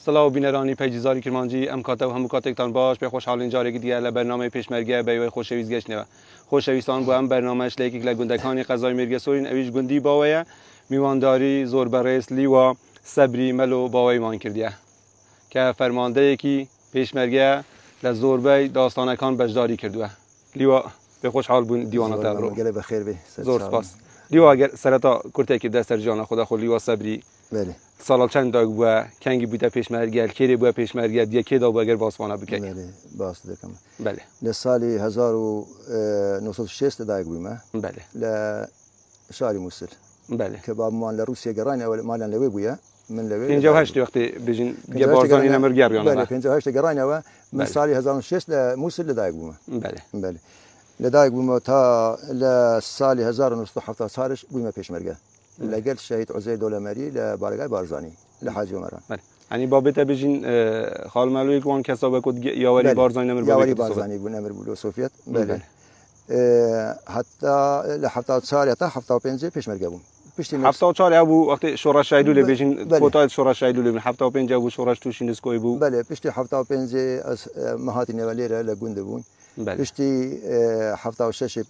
سلام بینرانی پیجیزاری کرمانجی ام کاتو هم کاتکتان باش به خوشحالین جاری دیگه ل برنامه پیشمرگه به خوشویز گشنه خوشویستان با هم برنامهش لیکی کلا گندکانی قضای مرگه سورین اویش گندی باویه میوانداری زور برس لیوا صبری ملو باوی مان کردیه که فرمانده کی پیشمرگه لزوربی داستانکان بجداری کردوه لیوا به خوشحال بون دیوانه رو گله بخیر به زور سپاس لیوا اگر سرتا کرته کی دست جان خدا خو لیوا صبری بله سال چند داگ بوده کنگی بوده پیشمرگه کی بوده پیشمرگه دیگه کی دا اگر باسوانه بکی بله باس دکم بله لسال 1906 داگ بوده بله لشاری موسل بله که با مال روسیه گرانی اول مال لوی بوده من لوی 58 وقتی بجین یه بارزان اینا مرگر یانه بله 58 گرانی و من سال 2006 لموسل داگ بوده بله بله لدايق بوده تا لسال 1907 صارش بوده پیشمرگه لقيت شهيد عزيز دولة ماري لبارقاي بارزاني لحاج عمران. بله. يعني بابته بيجين خال مالوي كون كسبه كود ياوري بارزاني نمر ياوري بارزاني نمر بلو سوفيت. بله. حتى لحتى صار حتى حتى بينزي پیش مرجعون. حتى صار ابو وقت شورش شايدول بيجين كوتايت شورش شايدول من حتى بينجا ابو شورش توشين اسكوي بو. بله. بيشتي حتى بينزي مهاتي نواليرة لجوند بون. بيشتي حتى وشش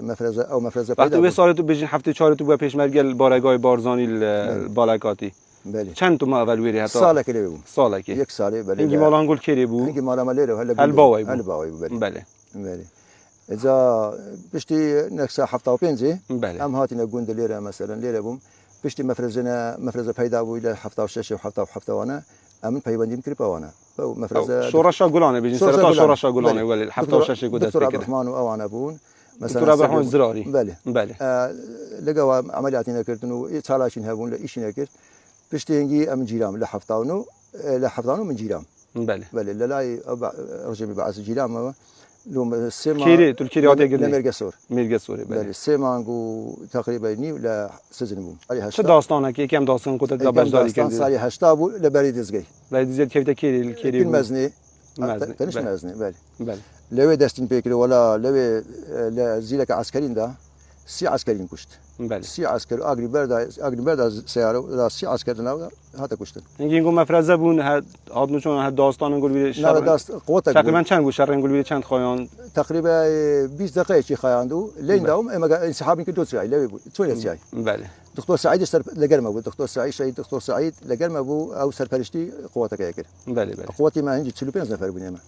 مفرزة أو مفرزة. وقت وصارت بيجين حتى صارت بو پیش مرجع بارقاي بارزاني البالاكاتي. بله. چند تو ما اول ویری حتی ساله که لیبو. ساله که. یک ساله بله. اینگی مالان گل کری بو. اینگی مالا مالیره هلا. الباوی بو. الباوی بو بله. بله. بله. إذا بشتي نكسا حفطة وبينزي. بله. أم هاتنا جوند ليرة مثلا ليرة بوم. بشتي مفرزة پیدا بو إلى حفطة وشش وحفطة وانا. أمن پیوندیم کری پوانا. أو مفرزة. شورشا گلانه بيجين سرتا شورشا گلانه ولی حفطة وشش گودت دكتور عبد الرحمن وأوانا بون. مثلا دكتور عبد الرحمن الزراري. بله. بله. لقوا عملياتنا كرتنو صالحين هبون لإيشنا كرت. بشتينجي أم جيرام لحفتانو من جيرام. بله. بله لا رجل بعض جيرام لوم سما. كيري تقول كيري عادي قدني. مرقصور. مرقصور بله. بله سما عنقو تقريبا نيو لا سزنبوم. چه داستانه که یکم داستان کوتاه دباجداری کردی؟ داستان سالی 80 بود لبریدزگی. لبریدزگی که کیری کیری. فیلم مزنی. فیلم مزنی بله. بله. لوی دستین پیکری ولا لوی لزیلک عسکرین دا. 3 عسكريين كشت. بله. 3 عسكر أقرب بردا سيارة ولا 3 عسكر ناو هذا كشتن. اینکه اینگو مفرزه بون هاد نشون هاد داستان نقول بيد شر. لا داست قوتك. تقريبا چند گو شر نقول بيد چند خایان. تقريبا 20 دقيقة شيء خایان دو لين داوم اما انسحابين كدو ساعي لا تويل ساعي. بله. دكتور سعيد سر لقرمه بو دكتور سعيد شهيد دكتور سعيد لقرمه بو أو سرپرشتي قوتك ياكل. بله بله. قوتي ما هنجي 35 نفر بنيما.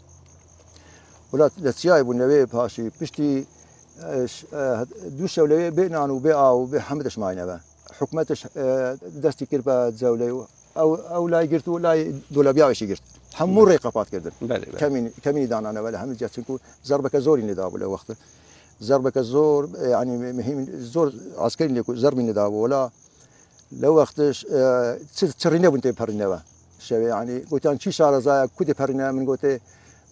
ولا لسياي بو نبي باشي بشتي دوش ولا بينان وبيع وبحمدش معنا بقى حكمتش دستي كربا زولي او لا يقرتو لا دولا بيع شي قرت حمو ريقابات كردن كمين دان انا ولا هم جاتكو ضربك زوري نداب ولا وقت ضربك الزور يعني مهم زور عسكري اللي ضرب نداب ولا لو وقتش تسرينا بنت برنا شوي يعني قلت ان شي شهر زاي كنت برنا من قلت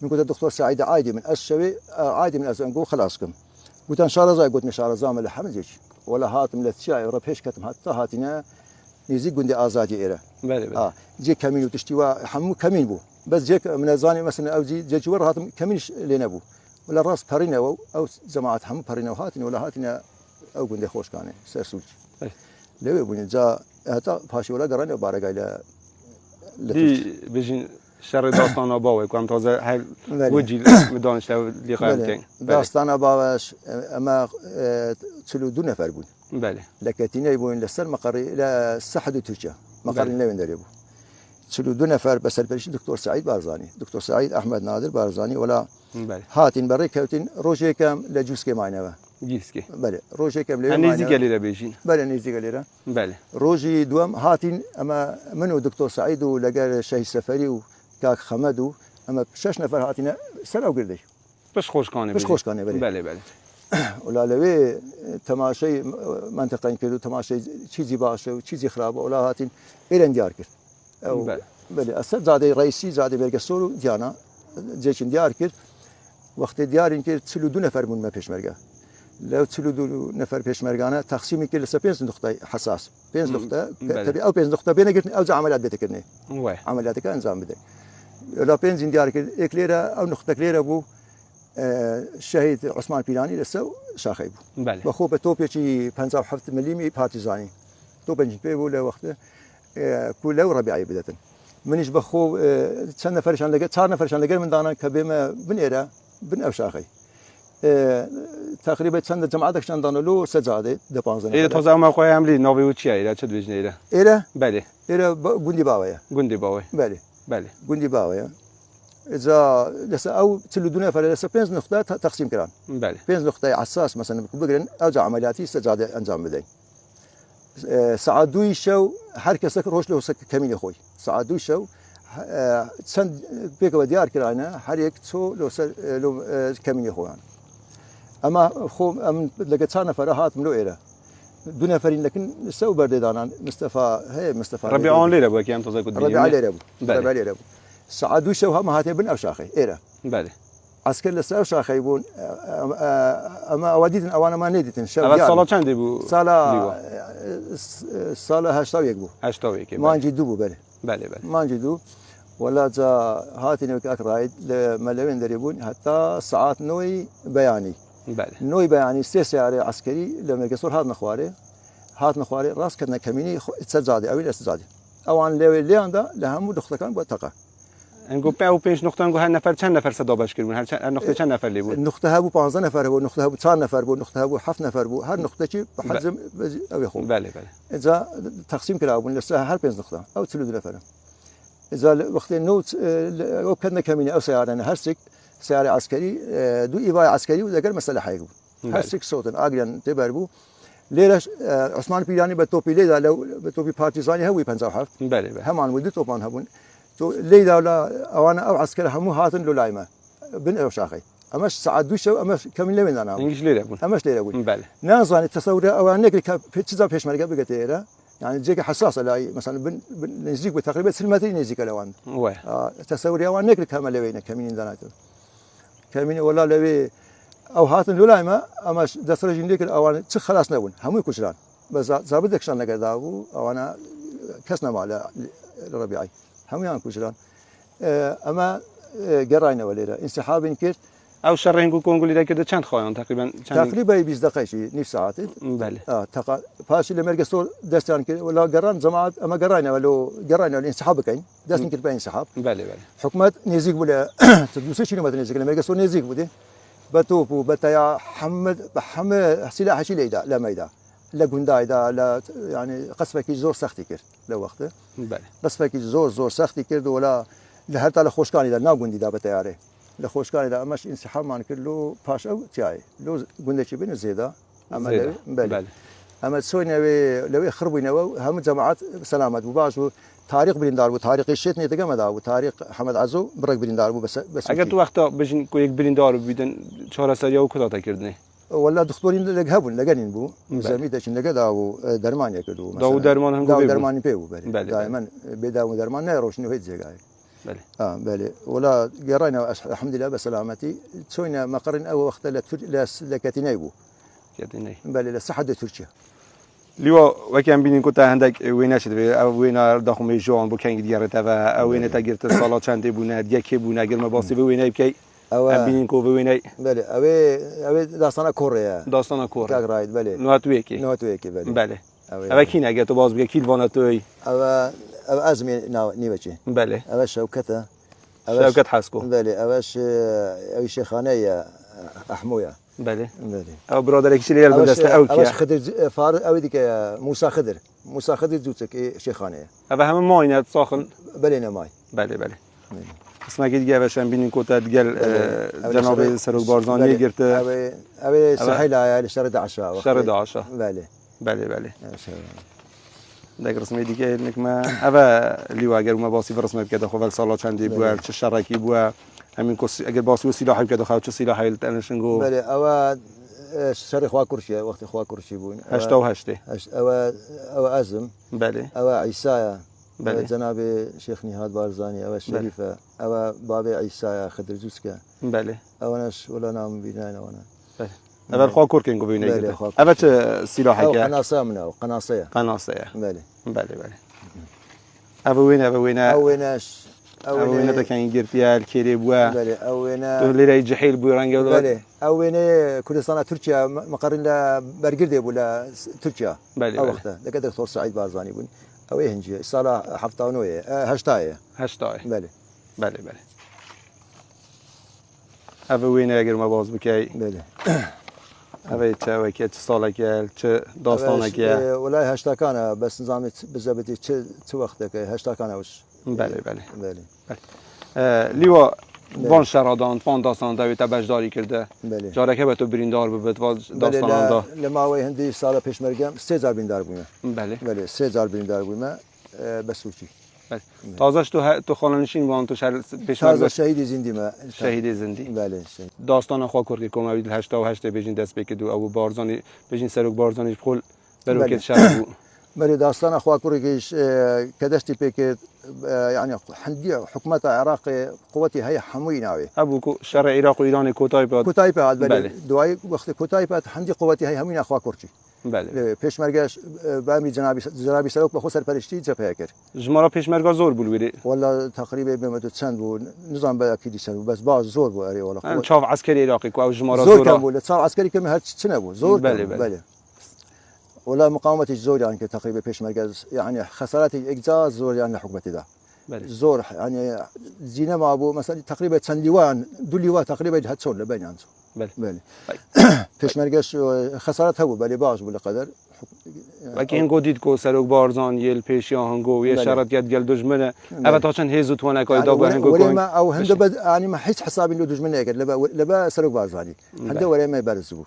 الدكتور سعيد عادي من الشوي عادي من نقول خلاصكم قلت ان شاء الله زي قلت ان شاء الله زامل الحمزيش ولا هاتم لتشاي ربحش كتم حتى هاتنا نزيد قندي ازادي ايره بله جي كمين وتشتوا حمو كمين بو بس جيك من الزاني مثلا او جي جور هاتم كمينش لنا بو ولا راس برينا او جماعه حمو برينا وهاتنا ولا هاتنا او قندي خوش كان سرسوج لو بني جا هتا باشي ولا قراني بارقاي لا دي بيجين شر داستان آباوی کام تازه هر وجی مدانش لی خواهیم داستان آباوش اما 32 نفر بود. بله. لکتینه بودن لسر مقری لسحد ترکیه مقری نوینداری بود. 32 نفر بس البرش دكتور سعيد بارزاني دكتور سعيد أحمد نادر بارزاني ولا بله. هاتين بري كوتين روجي كام لجوسكي معنا جيسكي. بله روجي كام ليه معنا. نيزي قليلا بيجين. بله نيزي قليلا. بله. روجي دوام هاتين أما منو دكتور سعيد ولقى شيخ سفري كاك خمدو اما 6 نفر هاتينا سنه وقردي بس خوش كانه بله بله ولا لوي تماشي منطقه كده تماشي چیزی باشه و چیزی خرابه ولا هاتين ایران دیار کرد او بله اصل زاده رئیسی زاده برگسورو دیانا جيشن دیار کرد وقت دیارین که 32 نفر من ما پیشمرگه لو 32 نفر پیشمرگانه تقسیمی که لسه 5 نقطه حساس 5 نقطه تبي او 5 نقطه بينه قلت او عمليات بتكرني عملياتك انظام بدك لا بنزين ديارك اكليرا او نقطه كليرا ابو الشهيد عثمان بيلاني لسه شاخيب بله بخو بتوبيتي 57 ملم بارتيزاني توبنج بيبو له وقته كله ربيعي بدت منیش بخو چند نفرشان لگه 4 نفرشان لگه من دانن که بیم بن ایره بن افشاخی تقریبا چند جماعتشان دانلو سجاده ده 15 ایره تازه موقع عملی ناوی و چیه ایره چه دویجنه ایره ایره بله گوندی باویه گوندی باوی بله گوندی باویه إذا لسه أو تلو فلا لسه 5 نقطة تقسيم كران. بله. 5 نقطة عساس مثلا بقولن أرجع عملياتي سجادة أنجام بدين. ساعات دوي شو حركة روش له كمين أخوي. ساعات دوي شو سند بيك وديار كرانا حريك تو لو كمين أخوي. أما خو أم لقيت صار نفرات ملو إيره. دون نفرين لكن سو برددانا مصطفى ربيعان ليرة بوك يام تزاي قدامي. ربيع ليرة ربيع ليرة ساعات دوي شو هم هاتين بن أوشاخي إيره. بله. عسكر لسه أوشاخي يبون أما أوديتن أوانا ما نيدتن شو. أول صلاة چند بو؟ صلاة 8 يكبو. 8 يكبو. ما نجي دوبو بله. بله. ما نجي دو ولا جا هاتين وكاك رايد لملوين دريبون حتى ساعات نوي بياني. بله. نوي بياني 3 سيارة عسكري لما يقصر هات نخواري راس كنا كميني تسجادي أويل استجادي. أوان لي عنده لهم دخل كان بتقى. انگو 5 نقطه انگو هر نفر چند نفر صدا باش کردن هر نقطه چند نفر لی بود نقطه ها بو 15 نفر بود نقطه ها بو 4 نفر بود نقطه ها بو 7 نفر بود هر نقطه چی بحجم او يخون بله اذا تقسيم كلاون لسه هر 5 نقطه او 3 نفر اذا وقت النوت او كنا كمين او سياره هرسك سياره عسكري دو ايواي عسكري وذكر مسلح هيك هرسك صوت اجرن تبربو ليش عثمان بيراني بتوبي ليدا لو بتوبي بارتيزاني هو 57 بله همان ودي طوفان هبون تو ليدا ولا أوانا أو عسكر همو هاتن لولايمة بن أوشاخي أمش سعد دوشة أمش كمين لمن أنا إنجليز ليرة بون أمش ليرة بون بله نازل التصور أو نقل في تجزا فيش مرقة بقتيرة يعني جيك حساسة لا مثلا بن نزيك بتقريبا سلمتين نزيك لوان تصور أو نقل كمل لوينا كمين داناتو كمين ولا لوي أو هاتن لولايمة أمش دسترجين ليك أوان خلاص نبون همو كشران بس زابدك شان نقداو أوانا كسنا مع الربيعي هم يان كوشلان اما قراينا وليلا انسحاب ينكر او شرين كونغولي دا كده چند خوايان تقريبا 20 دقيقه نص ساعه بله فاشي لما سول دستان ولا قران جماعات اما قراينا ولو قراينا الانسحاب كاين داس ينكر بين انسحاب بله حكومه نيزيك ولا تدوس شي ما نيزيك لما سول نيزيك بودي بتوفو بتايا حمد سلاح شي ليدا لا ميدا لا قنداي دا لا يعني قصفك زور سختي كر لو وقته بله قصفك زور سختي كرد ولا لهرتا لخوشكاني دا نا قندي دا بتياره لخوشكاني دا مش انسحاب مان كله باش او تاعي لو قندي شي بين زيدا اما بله اما سوينا لو يخربوا هم جماعات سلامت وباشو تاريخ بليندار وتاريخ الشتني تقام دا وتاريخ حمد عزو برك بليندار بس اگر تو وقتا بجن کو یک بليندار بدن 4 سالیا و کدا کردنی ولا دكتورين لقهبون لقانين بو زميدش لقدا ودرمان يكدو مثلا داو درمان هم داو درمان بيو دائما بداو درمان نيروش نو هيت زيغاي بله بله ولا قرينا الحمد لله بسلامتي سوينا مقرن او وقت لكتينيبو كتيني بله لصحه تركيا ليوا وكان بينين كنت عندك وين شد او وين داخل جون بو كان ديارته او وين تاجرت الصلاه چند بونا يكي بونا غير ما باسي وين يبكي بينين كو وين بله اوي داستانا كوريا كاك رايد بله نواتويكي بله اوي كين اگه تو باز بگه کیل واناتوی او ازمي نيوچي بله او شوكته شوكت حسكو بله او شيخانيه احمويا بله او برادرك شي ليال بندست او كيا خضر فار او ديك موسى خضر جوتك شيخانيه او هم ماينه ساخن بله ماي بله اسمع دیگه باشم ببینین کوتا دیگه جناب سروک بارزانی گرفته اوی ساحل علی شهر 10 شهر 10 بله دیگه رسمی دیگه نکما اوه لیو اگر ما باسی فرسمه بکده خو سالا چندی بو چه شرکی بو همین کس اگر باسی سلاحی بکده خو چه سلاحی تنشنگو بله اوه شهر خوا کرشی وقت خوا کرشی بون 8 اوه ازم بله اوه عیسی بله جناب شيخ نهاد بارزاني او الشريفه او بابي عيسى خضر جوسكا بله اوناش ولا نام بينانا وانا بله اول خوا كوركينغو بيناي اول چه سلاحك قناصه منو قناصه بله اويناش اوينا كان جرتيا الكيريبوا بله اوينا تولي جحيل بو رانغ بله اوينا كردستان تركيا مقرن برگرد ولا تركيا بله وقتها لقد دكتور سعيد بارزاني بن او هنجي صار حفتانويه هشتايه 8 بله بله بله اوه وینه اگر ما باز بکی بله اوه چه وکی چه سالکیه چه داستانکیه ولا هشتا كان بس نظام بزبتي تو وقتك هشتا كان وش بله بله بله لیوا وان شرادان وان داستان دوی تبجداری کرده بله جارکه به تو بریندار ببد و بله داستان دا لما وي هندي سال پیش مرگم 3000 بریندار بودم بله بله 3000 بریندار بودم بس وشي بله تازش تو خانه‌نشین وان تو شهر پیش تازه مرگ شهیدی زندی ما شهید زندی بله شهید داستان خوا کرد که کومید 88 بجین دست بکید و او بارزانی بجین سرک بارزانی خل بروکت بله. شهر بو بله داستان اخوا كوريكيش كدستي بيكت يعني حندي حكومه العراق قوتي هي حموي ناوي ابو کو شهر عراق و ایران کوتای باد كوتاي بعد بله. بله دواي وقت كوتاي بعد حندي قوتي هي همين اخوا كورتي بله پیش مرگش بامي جنابي سلوك بخو سرپرشتي جبهه کرد جمارا پیش مرگ زور بول ویری والله تقريبا بما تسند بو نظام بقى اكيد يسند بس باز زور بو اري والله من چاو عسکری عراقی کو او جمارا زور كان زورا بو صار عسكري كم هاد سنه بو زور بله، كان بله. بله ولا مقاومة الزور يعني تقريبا پیش مرگز يعني خسارات الاجزاء زور يعني حكومتي ده بله زور يعني زينه ما ابو مثلا تقريبا تسن لواء دو لواء تقريبا هتسون لبين عنده بله بله طيب. پیش مرگش خسارات هو بله باز ولا قدر وکی هنگو دید کو سرک بارزان یل پیش یا هنگو یه بله. شرط گد گل دجمنه بله. اوه تا چند هزو توانه که يعني دا با هنگو ولا کوین ما او هند بشه. بد يعني ما حس حسابي لو دج منك لبا سرق بازاني هند ولا ما يبرزوا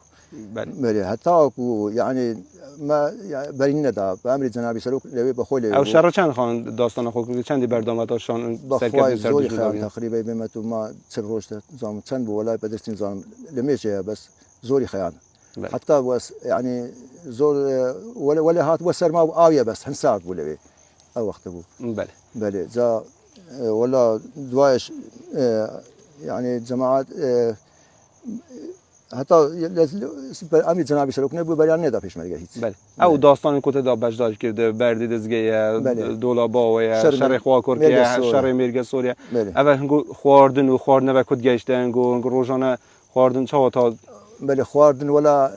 بله بله حتى اكو يعني ما يعني برينا دا بامر جنابي سرق لبي بخول او شرط چند خان داستان خو که چندی بردامتاشان بخواي سرکردی زوري سر خيال دجمنه تقريبا بما تو ما تروش نظام تن ولا بدرت نظام لميش بس زوري خيال بله. حتى بس يعني زور ولا هات وسر ما آوية بس هنساعد ولا بي او وقت ابو بله بله جا ولا دوايش يعني جماعات حتى امیر جنابی سرک نبود بیان ندا پیش مرگه هیچ بله او داستان کوته دا بجدار کرده بردی دزگه بله. دولا باویا شر شر خوا مرگ کرکیه سوریه. شر مرگ سوریه بله اوه هنگو خواردن و خواردن و کد گشته هنگو روزانه خواردن چه تا بله خواردن ولا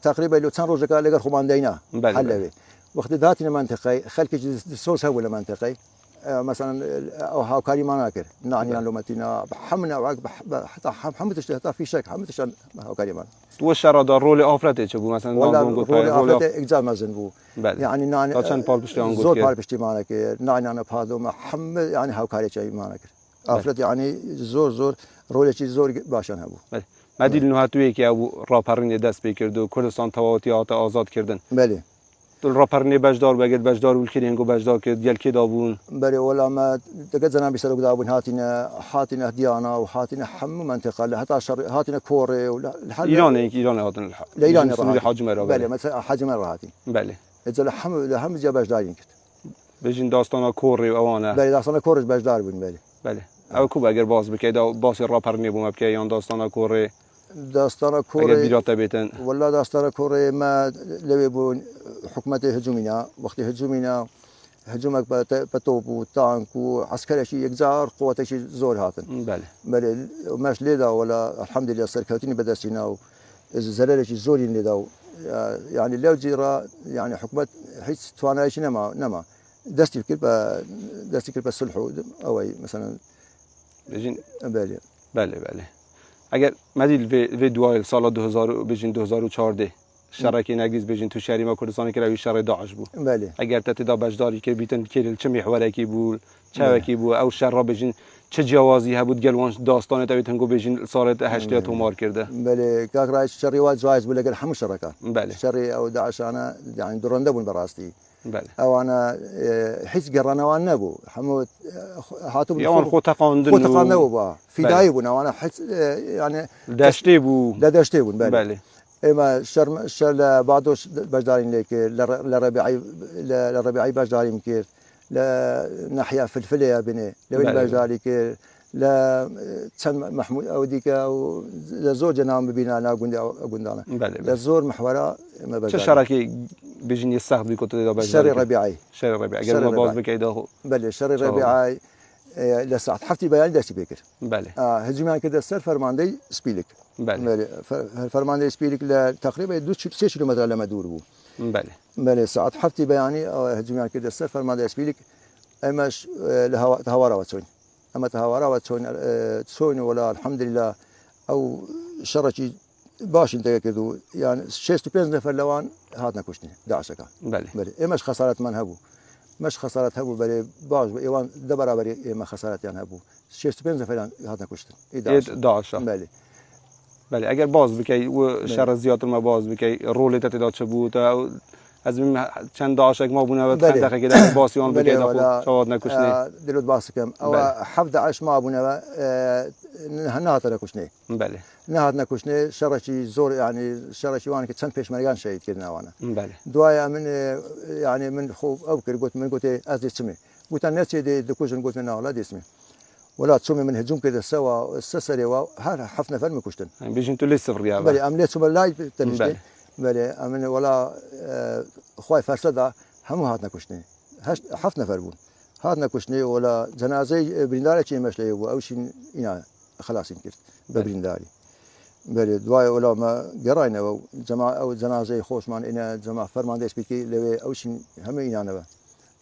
تقريبا لو تان روزك لقى خمان دينا بله. حلوي وقت ذاتنا منطقي خلك السوس هو ولا منطقي مثلا او هاكاري ما ناكر نعني لو متينا حمنا حتى حمد حتى في شك حمد هاكاري ما و شر دا رول آفرته چه بو مثلا ولا دانگو رول عفته اجزاء مازن بو بله. يعني نعني تا چند پال پشتی آنگو زور کرد. پال پشتی ما ناكر نعني انا بهذا محمد يعني هاكاري شيء ما ناكر عفته يعني زور رول شيء زور باشن هبو بله مدیل نوها توی که او راپرین دست بکرد و کردستان تواطیات آزاد کردن بله تو راپرین بجدار بگید بجدار ول کردن گو بجدار کرد گل کی دابون بله ولا ما تقدر بيسالوا دابون هاتنا ديانا وهاتنا حم منطقه حتى شر هاتنا كوري ولا ایران ایران هاتن الحق لإيران سنوی حاجم را بله بله مثلا حجم راحتي بله اذا هم جابش دارين كت بجین داستانا کوری و اوانه بله داستان كورج باش دار بون بله بله او کو اگر باز بکید باز راپرین بوم بکی یان داستانا کوری داستان اگر كوري بیرات بیتن ولا داستان كوري ما لو بون حكومه هجومنا وقت هجومنا هجومك بتوب وتانك وعسكري شيء يقزار قوة شيء زور هاتن بله بله ماش ليدا ولا الحمد لله سركاتين بدسينا زلالة شيء زورين ليدا يعني لو جرا يعني حكومة حيث توانايش نما دستي كل الصلح او مثلا بجین بله بله اگر مدیل وی دوایل سال 2000 بجین 2014 شرکی نگریز بجین تو شهری ما کردستانی که روی شر داعش بود بله اگر تتدا بجداری که بیتن کلیل چه محوره کی بود چه کی بود او شر را بجین چه جوازی هبود گلوان داستان تا بیتن گو بجین سال 80 تومار کرده بله كاك رايش شري وايد جوايز ولا قال حمو شركات بله شري او داعش انا يعني درندبون براستي بله او انا حس قرانا وانا ابو حمود هاتوا یان خود تقاندن خود تقاندوا با في بله. دايبنا وانا حس يعني دشتی بو لا دشتيبون بله بله اما شر بعضوش بجدارين لك لربيعي بجدارين كير لا ناحيه فلفله يا بني لو بله. بجداري كير لا تسن محمود او ديك او لزوج نام بينا انا قندانا بله لزور محورا ما چه بجداري شرکی بجین یستخدمی کتو دا شر بجداری ربيعي شر ربیع اگر شر ما باز ربیعی. بکید بله شر ربيعي لساعة حفتي بيان دستي بكر بله هجمان كده السر فرماندي سبيلك بله فرماندي سبيلك تقريبا 2 3 كيلومتر لما دور بو بله بله ساعت حفتي بياني هجوميان كده السر فرمانده اسبيلك امش لهوارا وتسوين اما تهوارا وتسوين ولا الحمد لله او شرشي باش انت كذو يعني شيست بينز نفر لوان هاتنا كشتني داعشكا بله بله امش خسارة من هبو مش خسارة هبو بله باش ايوان ده برابر ما خسارة يعني هبو شيست بينز نفر هاتنا كشتن داعش بله بله اگر باز بکی و شر زیادتر ما باز بکی رول تعداد چه بود از این چند داعشک ما بونه و خندقه که در باسیان بکی داخل شواد نکشنه دلوت باسكم او 11 ما ابونا نهات نكشني بله نهات نكشني شرشي زور يعني شرشي وانا كنت فيش مريان شهيد كنا وانا بله دوايا من يعني من خوف ابكر قلت ازدي اسمي قلت الناس دي دكوشن قلت لنا لا دي اسمي ولا تسمي من هجوم كده سوا السسري وها حفنا فيلم كشتن بيجي انتو لسه في الرياضه بلي عمليه سوبر لايت تنشتي بلي امن ولا خوي فرسده هم هاتنا كشني حفنا فربون هاتنا كشني ولا جنازه برينداري شي مشلي او شي انا خلاص يمكن ببرينداري بلي دواي ولا ما قراينا جماعه او جنازه خوش مان انا جماعه فرمانديش بيكي لو او شي هم انا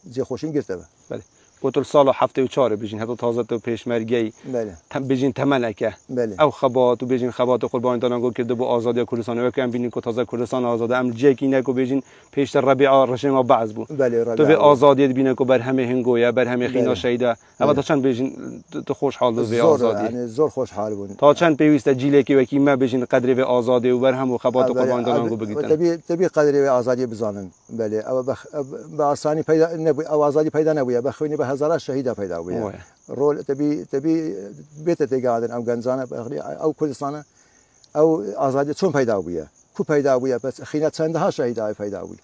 زي خوشين قرتبه بله قتل سال هفته و چهار بیشین حتی تازه تو پیشمرگی بله بیشین تملکه بله او خبات و بیشین خبات قربان دانگو کرده با آزادی کردستان و کم بینی که تازه کردستان آزاده ام جکی نکو بیشین پیش ربیع رشنگ بعض بود بله تو به آزادی بینی که بر همه هنگویا بر همه خینا شیده اما تا چند بیشین تو خوش حال به آزادی يعني زور خوش حال بون تا چند پیوست جیلی که وکی ما بیشین قدری به آزادی و بر هم خبات قربان دانگو بگیرن تبي قدری به آزادی بزنن بله او بآسانی پیدا نبود او آزادی پیدا نبود بخوینی به هزارات شهید پیدا بود رول تبي بيت تقعدن او جنزانه او كردستان او آزادی چون پیدا بود کو پیدا بود بس خینا چندها شهید پیدا بود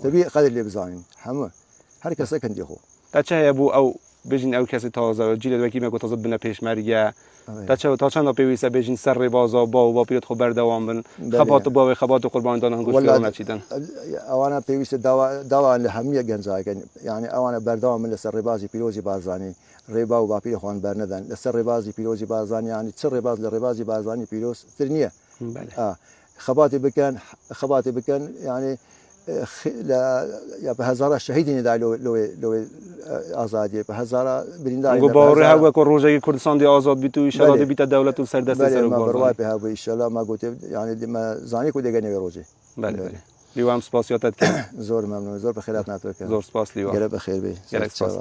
تبي قدر اللي بزنن همه هر کس کندی خو تا چه ابو او بیشین او کسی تازه جیل وکی میگه تازه بنا پیشمرگه تا چند پیوسته بیشین سر بازا با پیرت خو بردوام بن خبات قربان دانن گوش کردن چیدن اوانا پیوسته دوا لهمیه گنزای يعني اوانا بردوام من سر بازی پیروزی بازانی ربا و باپی خوان برندن سر بازی پیروزی بازانی يعني سر باز لربازی بازانی پیروز ترنیه بله خباتي بكن يعني لا يا بهزارة شهيدين دا لو آزادی بهزارة برينداري نگو باوره هوا که روزی کردستان دی آزاد بیتو ایشالا دی بیت دولت و سردست بله سر ما بازار بروای به هوا ایشالا ما گوته يعني ما زانی کو دیگه نوی روزی بله لیو هم سپاسیاتت که زور ممنون زور بخیرات ناتو که زور سپاس لیو گره بخیر بی گره سپاس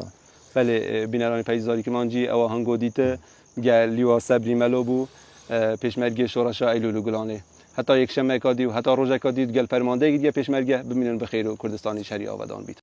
بله بینرانی پیزاری که مانجی او هنگو دیته گل لیو صبری ملو بو پیشمرگی شورشا ایلولو گلانه حتی یک شمه کادی و حتی روزه کادی گل فرمانده دیگه پیشمرگه ببینن بخیر و کردستانی شریعه آبادان بیت